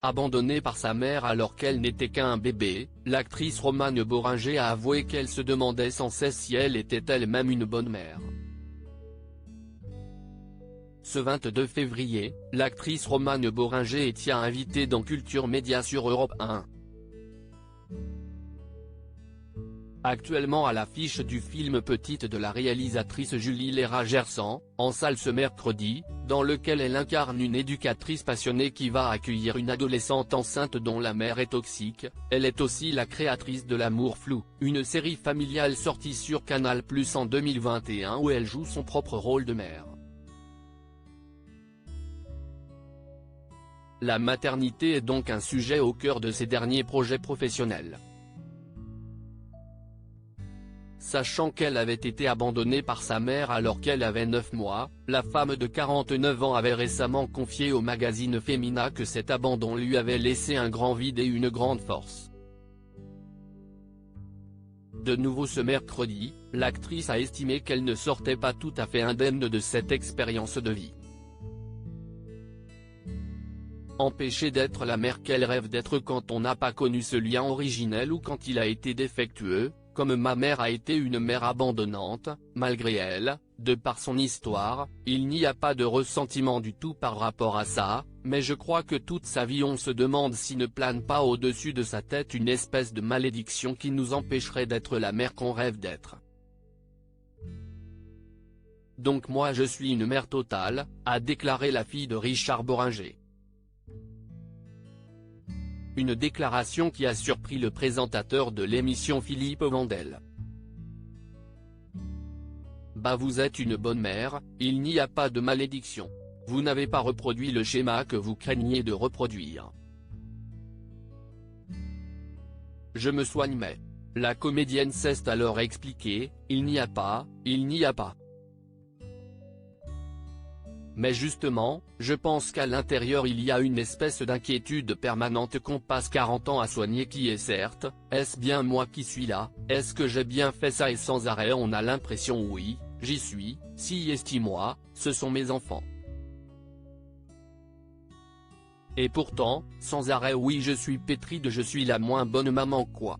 Abandonnée par sa mère alors qu'elle n'était qu'un bébé, l'actrice Romane Boringer a avoué qu'elle se demandait sans cesse si elle était elle-même une bonne mère. Ce 22 février, l'actrice Romane Boringer était invitée dans Culture Média sur Europe 1. Actuellement à l'affiche du film Petite de la réalisatrice Julie Léra-Gersan, en salle ce mercredi, dans lequel elle incarne une éducatrice passionnée qui va accueillir une adolescente enceinte dont la mère est toxique. Elle est aussi la créatrice de L'amour flou, une série familiale sortie sur Canal+ en 2021 où elle joue son propre rôle de mère. La maternité est donc un sujet au cœur de ses derniers projets professionnels. Sachant qu'elle avait été abandonnée par sa mère alors qu'elle avait 9 mois, la femme de 49 ans avait récemment confié au magazine Femina que cet abandon lui avait laissé un grand vide et une grande force. De nouveau ce mercredi, l'actrice a estimé qu'elle ne sortait pas tout à fait indemne de cette expérience de vie. Empêchée d'être la mère qu'elle rêve d'être quand on n'a pas connu ce lien originel ou quand il a été défectueux, comme ma mère a été une mère abandonnante, malgré elle, de par son histoire, il n'y a pas de ressentiment du tout par rapport à ça, mais je crois que toute sa vie on se demande s'il ne plane pas au-dessus de sa tête une espèce de malédiction qui nous empêcherait d'être la mère qu'on rêve d'être. Donc moi je suis une mère totale, a déclaré la fille de Richard Boringer. Une déclaration qui a surpris le présentateur de l'émission Philippe Vandel. Bah vous êtes une bonne mère, il n'y a pas de malédiction. Vous n'avez pas reproduit le schéma que vous craigniez de reproduire. Je me soigne mais. La comédienne s'est alors expliquée, il n'y a pas. Mais justement, je pense qu'à l'intérieur il y a une espèce d'inquiétude permanente qu'on passe 40 ans à soigner qui est certes, est-ce bien moi qui suis là, est-ce que j'ai bien fait ça et sans arrêt on a l'impression oui, j'y suis, si estime-moi, ce sont mes enfants. Et pourtant, sans arrêt oui je suis pétrie de je suis la moins bonne maman quoi.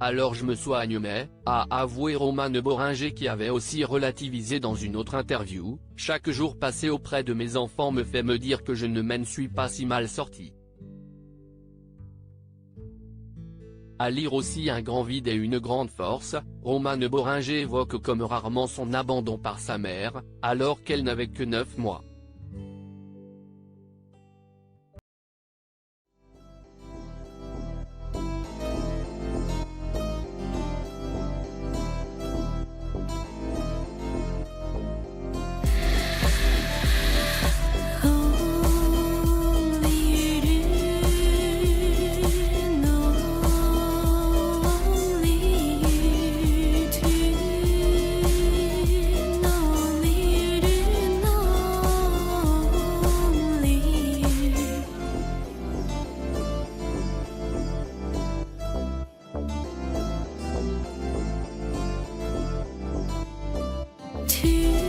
Alors je me soigne mais, a avoué Romane Boringer qui avait aussi relativisé dans une autre interview, chaque jour passé auprès de mes enfants me fait me dire que je ne m'en suis pas si mal sortie. À lire aussi un grand vide et une grande force, Romane Boringer évoque comme rarement son abandon par sa mère, alors qu'elle n'avait que 9 mois. To